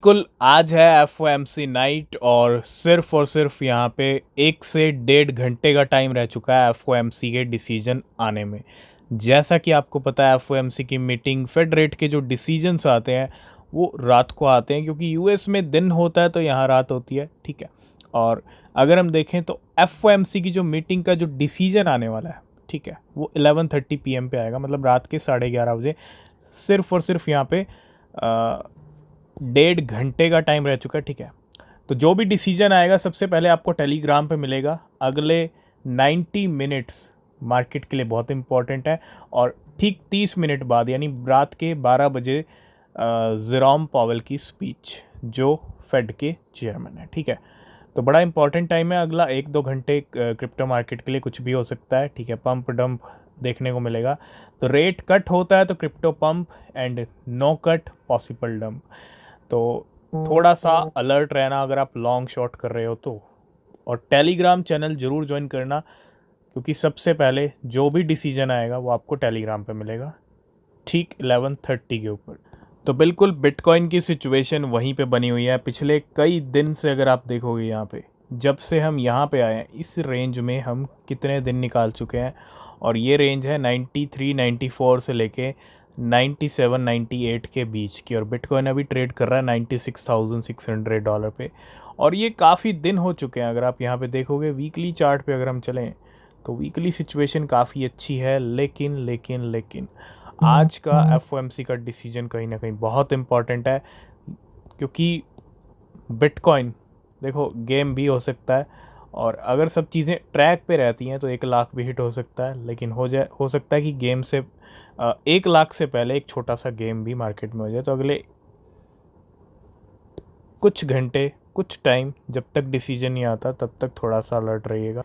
बिल्कुल आज है FOMC नाइट और सिर्फ यहाँ पे 1 से 1.5 घंटे का टाइम रह चुका है FOMC के डिसीजन आने में। जैसा कि आपको पता है FOMC की मीटिंग फेड रेट के जो डिसीजंस आते हैं वो रात को आते हैं, क्योंकि यूएस में दिन होता है तो यहाँ रात होती है, ठीक है। और अगर हम देखें तो FOMC की जो मीटिंग का जो डिसीजन आने वाला है, ठीक है, वो 11:30 PM पे आएगा, मतलब रात के 11:30 बजे। सिर्फ यहाँ पे 1.5 घंटे का टाइम रह चुका है, ठीक है। तो जो भी डिसीजन आएगा सबसे पहले आपको टेलीग्राम पे मिलेगा। अगले 90 मिनट्स मार्केट के लिए बहुत इंपॉर्टेंट है, और ठीक 30 मिनट बाद यानी रात के 12 बजे जेरोम पावेल की स्पीच, जो फेड के चेयरमैन है, ठीक है। तो बड़ा इंपॉर्टेंट टाइम है। अगला 1-2 घंटे क्रिप्टो मार्केट के लिए कुछ भी हो सकता है, ठीक है। पंप डंप देखने को मिलेगा। तो रेट कट होता है तो crypto pump, and no cut possible dump. तो थोड़ा सा अलर्ट रहना अगर आप लॉन्ग शॉट कर रहे हो तो। और टेलीग्राम चैनल ज़रूर ज्वाइन करना, क्योंकि सबसे पहले जो भी डिसीजन आएगा वो आपको टेलीग्राम पे मिलेगा, ठीक 11:30 के ऊपर। तो बिल्कुल बिटकॉइन की सिचुएशन वहीं पे बनी हुई है पिछले कई दिन से। अगर आप देखोगे यहाँ पे, जब से हम यहाँ पे आए हैं, इस रेंज में हम कितने दिन निकाल चुके हैं, और ये रेंज है 93-94 से लेके 97-98 के बीच की। और बिटकॉइन अभी ट्रेड कर रहा है $96,600 पे, और ये काफ़ी दिन हो चुके हैं। अगर आप यहाँ पे देखोगे वीकली चार्ट पे अगर हम चलें तो वीकली सिचुएशन काफ़ी अच्छी है। लेकिन आज का FOMC का डिसीजन कहीं ना कहीं बहुत इम्पॉर्टेंट है, क्योंकि बिटकॉइन देखो गेम भी हो सकता है, और अगर सब चीज़ें ट्रैक पे रहती हैं तो 1 लाख भी हिट हो सकता है। लेकिन हो सकता है कि गेम से 1 लाख से पहले एक छोटा सा गेम भी मार्केट में हो जाए। तो अगले कुछ घंटे, कुछ टाइम, जब तक डिसीजन नहीं आता तब तक थोड़ा सा अलर्ट रहिएगा।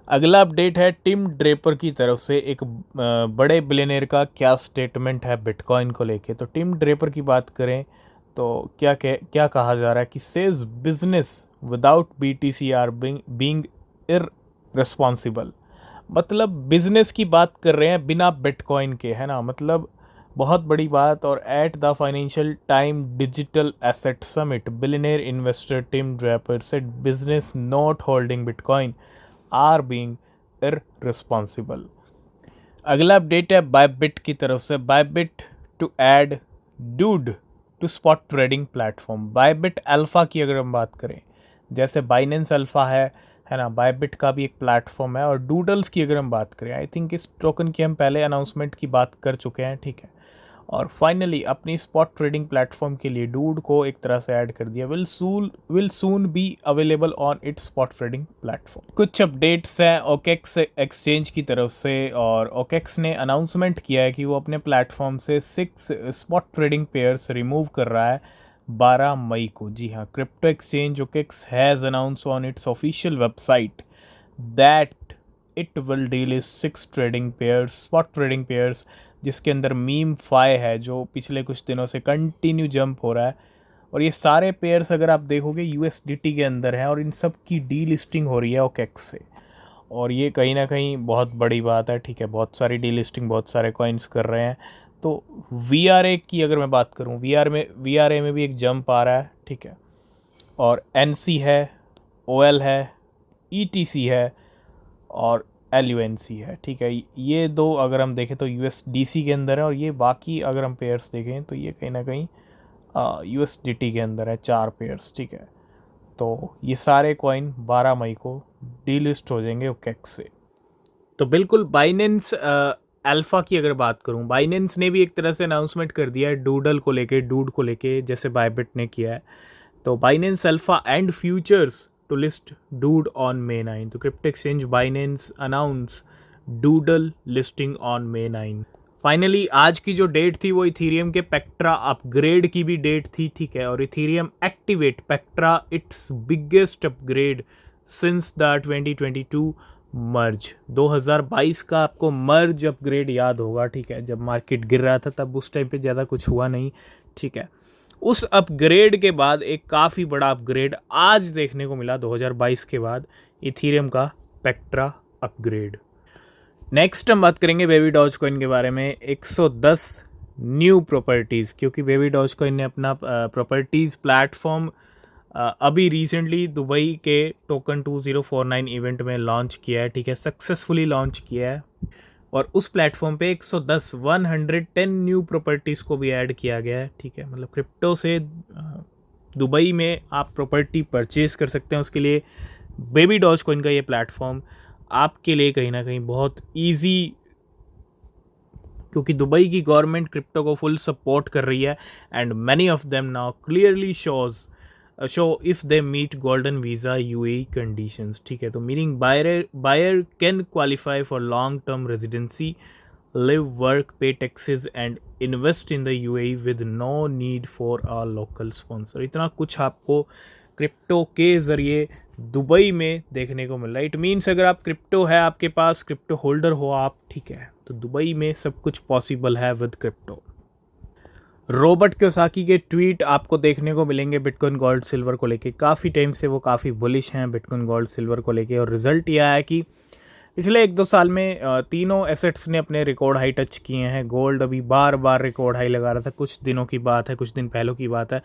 अगला अपडेट है टिम ड्रेपर की तरफ से। एक बड़े बिलियनर का क्या स्टेटमेंट है बिटकॉइन को लेके। तो टिम ड्रेपर की बात करें तो क्या कहा जा रहा है कि says business without BTC are being irresponsible. मतलब बिजनेस की बात कर रहे हैं बिना बिटकॉइन के, है ना। मतलब बहुत बड़ी बात। और at the financial time digital asset summit, billionaire investor Tim Draper said business not holding bitcoin are being irresponsible. अगला अपडेट है बायबिट की तरफ से। Bybit to add DOOD to spot trading platform. Bybit alpha की अगर हम बात करें, जैसे बाइनेंस अल्फा है ना, बायबिट का भी एक प्लेटफॉर्म है। और डूडल्स की अगर हम बात करें, आई थिंक इस टोकन की हम पहले अनाउंसमेंट की बात कर चुके हैं, ठीक है। और फाइनली अपनी स्पॉट ट्रेडिंग प्लेटफॉर्म के लिए डूड को एक तरह से ऐड कर दिया। Will soon be available on it's spot trading platform. कुछ अपडेट्स हैं ओकेक्स एक्सचेंज की तरफ से, और ओकेक्स ने अनाउंसमेंट किया है कि वो अपने प्लेटफॉर्म से 6 स्पॉट ट्रेडिंग पेयर्स रिमूव कर रहा है 12 मई को। जी हाँ, crypto exchange OKEx has announce on it's official website that it will deal 6 trading pairs, spot trading pairs, जिसके अंदर मीम फाई है जो पिछले कुछ दिनों से कंटिन्यू जंप हो रहा है। और ये सारे पेयर्स अगर आप देखोगे USDT के अंदर हैं, और इन सब की डी लिस्टिंग हो रही है ओकेक्स से। और ये कहीं ना कहीं बहुत बड़ी बात है, ठीक है। बहुत सारी डी लिस्टिंग बहुत सारे कॉइन्स कर रहे हैं। तो VRA की अगर मैं बात करूँ, VRA में भी एक जंप आ रहा है, ठीक है। और NC है, OL है, ETC है, और LUNC है, ठीक है। ये दो अगर हम देखें तो USDC के अंदर है, और ये बाकी अगर हम पेयर्स देखें तो ये कहीं ना कहीं USDT के अंदर है, 4 पेयर्स, ठीक है। तो ये सारे कॉइन 12 मई को डीलिस्ट हो जाएंगे ओकेक्स से। तो बिल्कुल बाइनेंस अल्फा की अगर बात करूं, बाइनेंस ने भी एक तरह से अनाउंसमेंट कर दिया है डूड को लेके, जैसे बायबिट ने किया है। तो Binance alpha and futures to list DOOD on May 9। तो crypto exchange Binance announce doodle listing on May 9। Finally आज की जो डेट थी वो इथीरियम के पेक्ट्रा अपग्रेड की भी डेट थी, ठीक है। और Ethereum activate Pectra its biggest upgrade since the 2022 merge. 2022 का आपको मर्ज अपग्रेड याद होगा, ठीक है। जब मार्केट गिर रहा था तब उस टाइम पे ज़्यादा कुछ हुआ नहीं, ठीक है। उस अपग्रेड के बाद एक काफ़ी बड़ा अपग्रेड आज देखने को मिला 2022 के बाद, इथीरियम का पेक्ट्रा अपग्रेड। नेक्स्ट हम बात करेंगे बेबी डॉज कॉइन के बारे में। 110 न्यू प्रॉपर्टीज़, क्योंकि बेबी डॉजकॉइन ने अपना प्रॉपर्टीज़ प्लेटफॉर्म अभी रिसेंटली दुबई के टोकन 2049 इवेंट में लॉन्च किया है, ठीक है, सक्सेसफुली लॉन्च किया है। और उस प्लेटफॉर्म पे 110 न्यू प्रॉपर्टीज़ को भी ऐड किया गया है, ठीक है। मतलब क्रिप्टो से दुबई में आप प्रॉपर्टी परचेज कर सकते हैं। उसके लिए बेबी डॉजकॉइन का ये प्लेटफॉर्म आपके लिए कहीं ना कहीं बहुत ईजी, क्योंकि दुबई की गवर्नमेंट क्रिप्टो को फुल सपोर्ट कर रही है and many of them now clearly show if they meet golden visa UAE conditions, ठीक है। तो meaning buyer can qualify for long term residency, live, work, pay taxes and invest in the UAE with no need for a local sponsor. इतना कुछ आपको crypto के ज़रिए Dubai में देखने को मिल रहा है। इट मीन्स अगर आप क्रिप्टो है आपके पास, क्रिप्टो होल्डर हो आप, ठीक है, तो दुबई में सब कुछ पॉसिबल है विद क्रिप्टो। रॉबर्ट कियोसाकी के ट्वीट आपको देखने को मिलेंगे बिटकॉइन गोल्ड सिल्वर को लेके। काफ़ी टाइम से वो काफ़ी बुलिश हैं बिटकॉइन गोल्ड सिल्वर को लेके, और रिजल्ट ये आया कि पिछले 1-2 साल में तीनों एसेट्स ने अपने रिकॉर्ड हाई टच किए हैं। गोल्ड अभी बार बार रिकॉर्ड हाई लगा रहा था, कुछ दिनों की बात है, कुछ दिन पहले की बात है,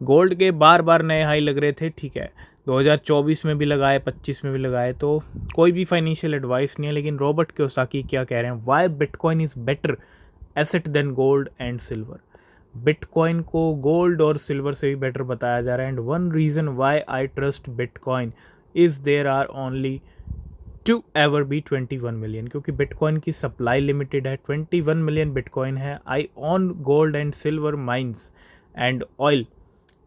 गोल्ड के बार बार नए हाई लग रहे थे, ठीक है। 2024 में भी लगाए, 25 में भी लगाए, तो कोई भी फाइनेंशियल एडवाइस नहीं है। लेकिन रॉबर्ट कियोसाकी क्या कह रहे हैं, why bitcoin is better asset than gold and silver. Bitcoin को गोल्ड और सिल्वर से भी बेटर बताया जा रहा है। And one reason why I trust bitcoin is there are only to ever be 21 million, क्योंकि बिटकॉइन की सप्लाई लिमिटेड है, 21 मिलियन बिटकॉइन है। I own gold and silver mines and oil,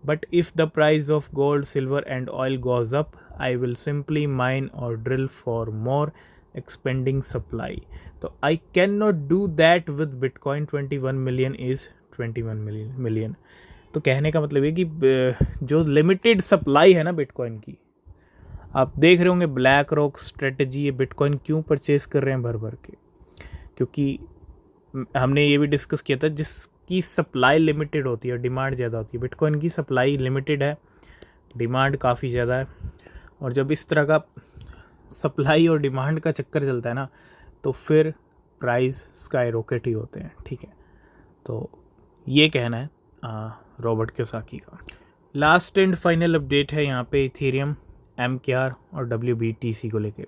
but if the price of gold, silver and oil goes up, I will simply mine और drill for more expanding supply. तो I can not do that with bitcoin. 21 million is 21 million. तो कहने का मतलब ये कि जो limited supply है ना बिटकॉइन की, आप देख रहे होंगे ब्लैक रॉक स्ट्रेटजी, ये बिटकॉइन क्यों परचेज कर रहे हैं भर भर के, क्योंकि हमने ये भी डिस्कस किया था, जिसकी सप्लाई लिमिटेड होती है, डिमांड ज़्यादा होती है। बिटकॉइन की सप्लाई लिमिटेड है, डिमांड काफ़ी ज़्यादा है, और जब इस तरह का सप्लाई और डिमांड का चक्कर चलता है ना, तो फिर प्राइस स्काई रॉकेट ही होते हैं, ठीक है। तो ये कहना है रॉबर्ट कियोसाकी का। लास्ट एंड फाइनल अपडेट है यहाँ पे इथेरियम, MKR और WBTC को लेके।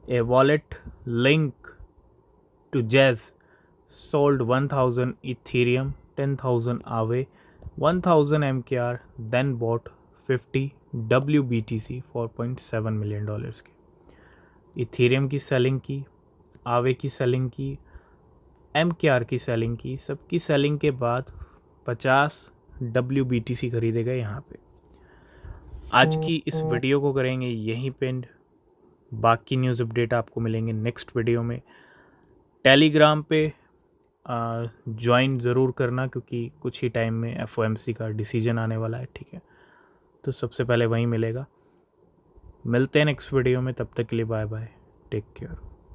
A wallet link to jazz sold 1000 Ethereum, 10,000 Aave, 1000 MKR, then bought 50 WBTC, $4.7 million के। इथेरियम की सेलिंग की, आवे की सेलिंग की, MKR की सेलिंग की, सबकी सेलिंग के बाद 50 WBTC खरीदे गए यहाँ पे। आज की इस वीडियो को करेंगे यहीं पे एंड। बाकी न्यूज़ अपडेट आपको मिलेंगे नेक्स्ट वीडियो में। टेलीग्राम पे ज्वाइन ज़रूर करना, क्योंकि कुछ ही टाइम में FOMC का डिसीजन आने वाला है, ठीक है। तो सबसे पहले वहीं मिलेगा। मिलते हैं नेक्स्ट वीडियो में, तब तक के लिए बाय बाय, टेक केयर।